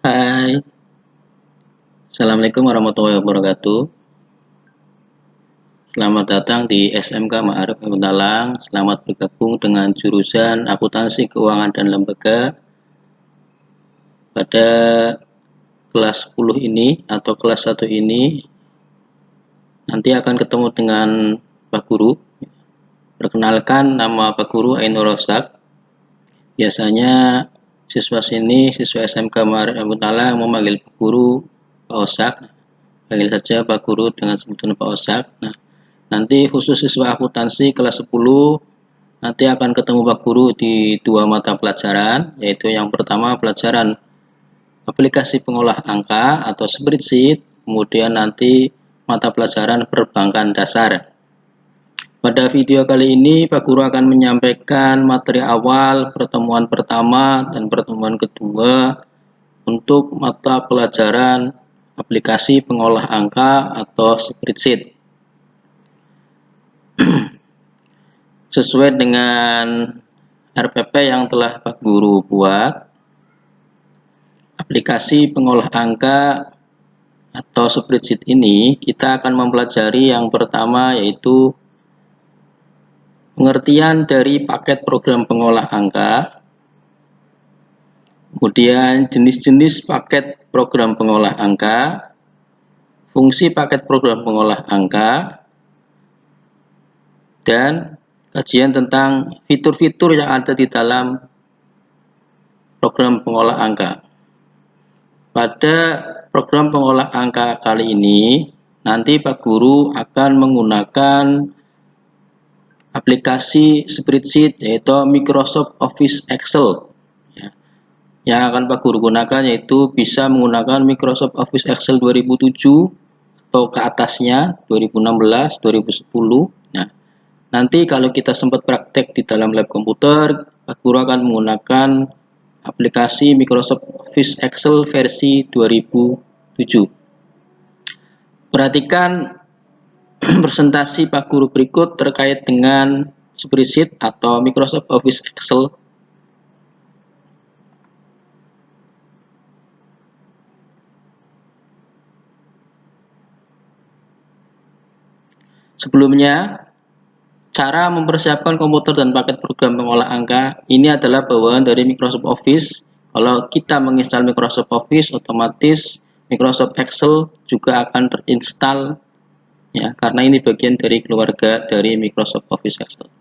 Hai, Assalamualaikum warahmatullahi wabarakatuh. Selamat datang di SMK Ma'arif Talang. Selamat bergabung dengan jurusan Akuntansi Keuangan dan Lembaga. Pada kelas 10 ini atau kelas 1 ini nanti akan ketemu dengan Pak Guru. Perkenalkan, nama Pak Guru Ainur Rosak. Biasanya siswa SMK Ma'arif Talang memanggil Pak Guru Pak Osak. Panggil saja Pak Guru dengan sebutan Pak Osak. Nanti khusus siswa akuntansi kelas 10 nanti akan ketemu Pak Guru di dua mata pelajaran, yaitu yang pertama pelajaran aplikasi pengolah angka atau spreadsheet, kemudian nanti mata pelajaran perbankan dasar. Pada video kali ini Pak Guru akan menyampaikan materi awal, pertemuan pertama dan pertemuan kedua untuk mata pelajaran aplikasi pengolah angka atau spreadsheet. Sesuai dengan RPP yang telah Pak Guru buat, aplikasi pengolah angka atau spreadsheet ini kita akan mempelajari yang pertama yaitu pengertian dari paket program pengolah angka, kemudian jenis-jenis paket program pengolah angka, fungsi paket program pengolah angka, dan kajian tentang fitur-fitur yang ada di dalam program pengolah angka. Pada program pengolah angka kali ini, nanti Pak Guru akan menggunakan aplikasi spreadsheet yaitu Microsoft Office Excel. Yang akan Pak Guru gunakan yaitu bisa menggunakan Microsoft Office Excel 2007 atau ke atasnya 2016, 2010. Nanti kalau kita sempat praktek di dalam lab komputer, Pak Guru akan menggunakan aplikasi Microsoft Office Excel versi 2007. Perhatikan presentasi Pak Guru berikut terkait dengan spreadsheet atau Microsoft Office Excel. Sebelumnya, cara mempersiapkan komputer dan paket program pengolah angka ini adalah bawaan dari Microsoft Office. Kalau kita menginstal Microsoft Office, otomatis Microsoft Excel juga akan terinstall, ya, karena ini bagian dari keluarga dari Microsoft Office Excel.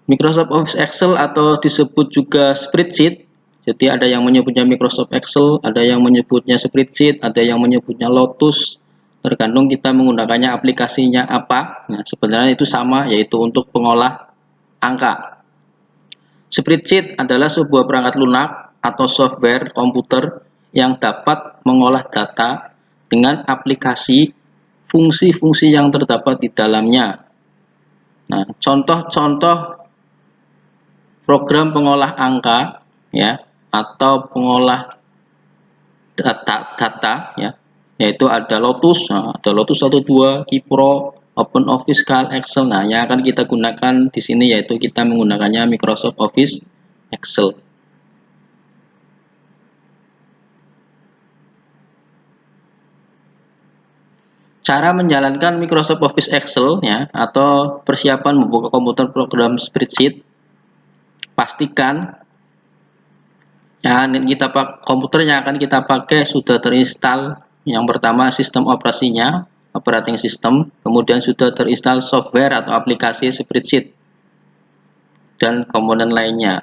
Microsoft Office Excel atau disebut juga spreadsheet. Jadi ada yang menyebutnya Microsoft Excel, ada yang menyebutnya spreadsheet, ada yang menyebutnya Lotus. Tergantung kita menggunakannya aplikasinya apa. Nah, sebenarnya itu sama, yaitu untuk pengolah angka. Spreadsheet adalah sebuah perangkat lunak atau software komputer yang dapat mengolah data dengan aplikasi fungsi-fungsi yang terdapat di dalamnya. Nah, contoh-contoh program pengolah angka, ya, atau pengolah data, ya, yaitu ada Lotus, ada Lotus 12, Keypro, OpenOffice, Calc, Excel. Nah, yang akan kita gunakan di sini yaitu kita menggunakannya Microsoft Office Excel. Cara menjalankan Microsoft Office Excel, ya, atau persiapan membuka komputer program spreadsheet, pastikan komputer yang akan kita pakai sudah terinstall. Yang pertama sistem operasinya, operating system, kemudian sudah terinstall software atau aplikasi spreadsheet dan komponen lainnya.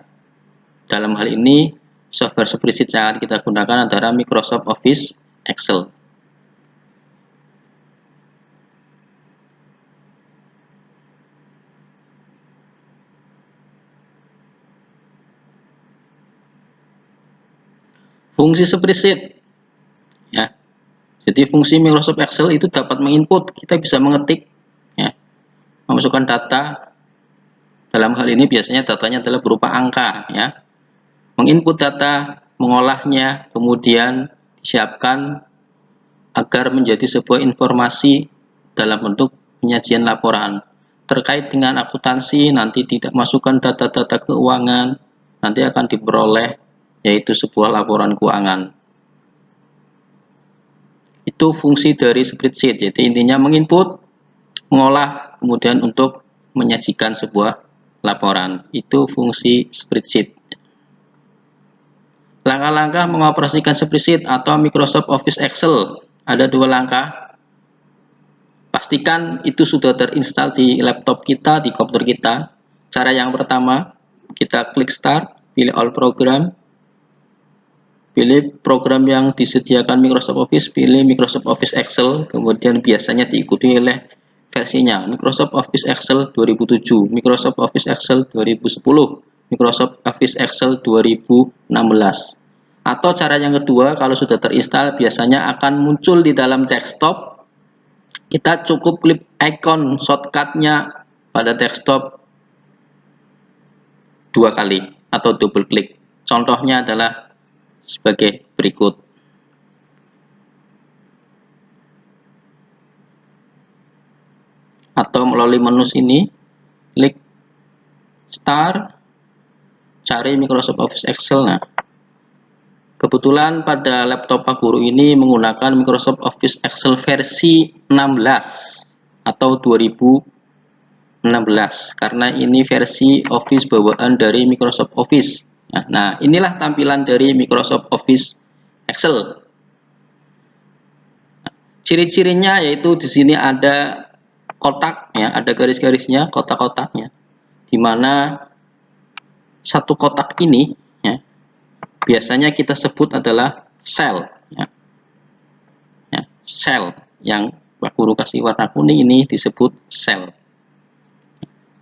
Dalam hal ini software spreadsheet yang akan kita gunakan adalah Microsoft Office Excel. Fungsi spreadsheet, ya. Jadi fungsi Microsoft Excel itu dapat menginput, kita bisa mengetik, ya, memasukkan data. Dalam hal ini biasanya datanya adalah berupa angka, ya. Menginput data, mengolahnya, kemudian disiapkan agar menjadi sebuah informasi dalam bentuk penyajian laporan. Terkait dengan akuntansi, nanti tidak masukkan data-data keuangan, nanti akan diperoleh yaitu sebuah laporan keuangan. Itu fungsi dari spreadsheet. Jadi intinya menginput, mengolah, kemudian untuk menyajikan sebuah laporan. Itu fungsi spreadsheet. Langkah-langkah mengoperasikan spreadsheet atau Microsoft Office Excel. Ada 2 langkah. Pastikan itu sudah terinstall di laptop kita, di komputer kita. Cara yang pertama, kita klik Start, pilih All Program, pilih program yang disediakan Microsoft Office, pilih Microsoft Office Excel, kemudian biasanya diikuti oleh versinya Microsoft Office Excel 2007, Microsoft Office Excel 2010, Microsoft Office Excel 2016. Atau cara yang kedua, kalau sudah terinstall biasanya akan muncul di dalam desktop. Kita cukup klik icon shortcutnya pada desktop 2 kali atau double klik. Contohnya adalah sebagai berikut. Atau melalui menu sini, klik Start, cari Microsoft Office Excel. Nah, kebetulan pada laptop Pak Guru ini menggunakan Microsoft Office Excel versi 16 atau 2016 karena ini versi Office bawaan dari Microsoft Office. Nah, inilah tampilan dari Microsoft Office Excel. Ciri-cirinya yaitu di sini ada kotak, ya, ada garis-garisnya, kotak-kotaknya, di mana satu kotak ini, ya, biasanya kita sebut adalah sel, ya. Sel yang Pak Guru kasih warna kuning ini disebut sel.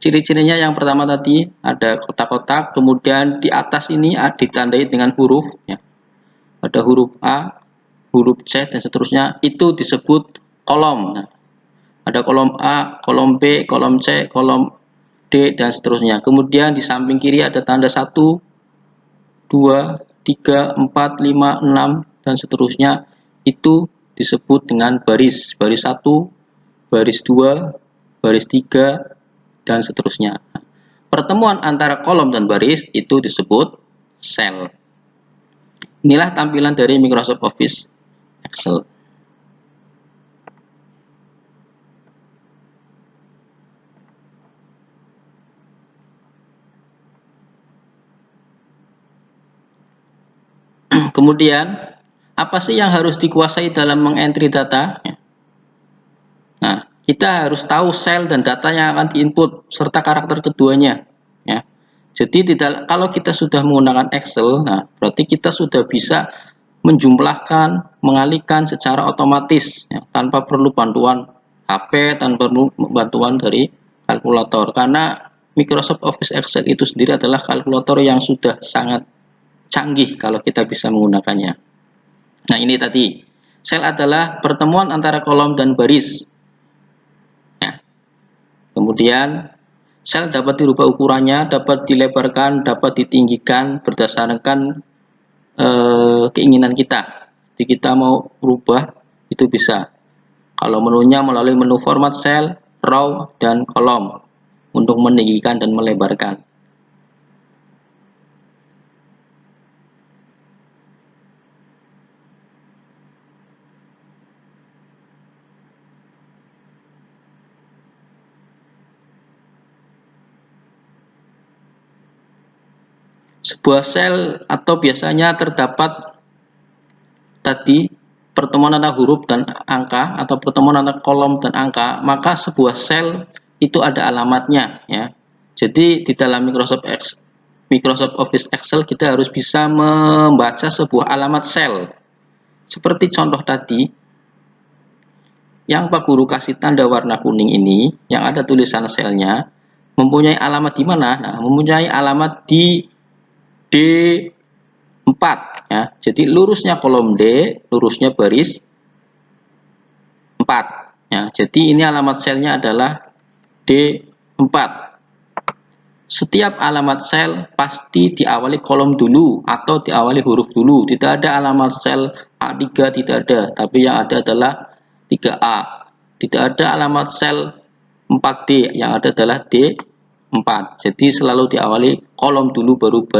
Ciri-cirinya yang pertama tadi ada kotak-kotak, kemudian di atas ini ditandai dengan huruf, ya. Ada huruf A, huruf C dan seterusnya, itu disebut kolom. Nah, ada kolom A, kolom B, kolom C, kolom D dan seterusnya. Kemudian di samping kiri ada tanda 1, 2, 3, 4, 5, 6 dan seterusnya. Itu disebut dengan baris. Baris 1, baris 2, baris 3 dan seterusnya. Pertemuan antara kolom dan baris itu disebut sel. Inilah tampilan dari Microsoft Office Excel. Kemudian, apa sih yang harus dikuasai dalam mengentry data? Nah, kita harus tahu sel dan data yang akan diinput serta karakter keduanya, ya. Jadi kalau kita sudah menggunakan Excel, nah berarti kita sudah bisa menjumlahkan, mengalihkan secara otomatis, ya, tanpa perlu bantuan HP, tanpa perlu bantuan dari kalkulator. Karena Microsoft Office Excel itu sendiri adalah kalkulator yang sudah sangat canggih kalau kita bisa menggunakannya. Nah, ini tadi, sel adalah pertemuan antara kolom dan baris. Ya. Kemudian sel dapat dirubah ukurannya, dapat dilebarkan, dapat ditinggikan berdasarkan keinginan kita. Jadi kita mau rubah itu bisa. Kalau menunya melalui menu format sel, row, dan kolom untuk meninggikan dan melebarkan. Sebuah sel atau biasanya terdapat tadi pertemuan antara huruf dan angka atau pertemuan antara kolom dan angka, maka sebuah sel itu ada alamatnya, ya. Jadi di dalam Microsoft Office Excel kita harus bisa membaca sebuah alamat sel. Seperti contoh tadi yang Pak Guru kasih tanda warna kuning ini, yang ada tulisan selnya, mempunyai alamat di mana? Nah, mempunyai alamat di D4, ya. Jadi lurusnya kolom D, lurusnya baris 4, ya. Jadi ini alamat selnya adalah D4. Setiap alamat sel pasti diawali kolom dulu atau diawali huruf dulu. Tidak ada alamat sel A3, tidak ada, tapi yang ada adalah 3A. Tidak ada alamat sel 4D, yang ada adalah D4. Jadi selalu diawali kolom dulu baru baris.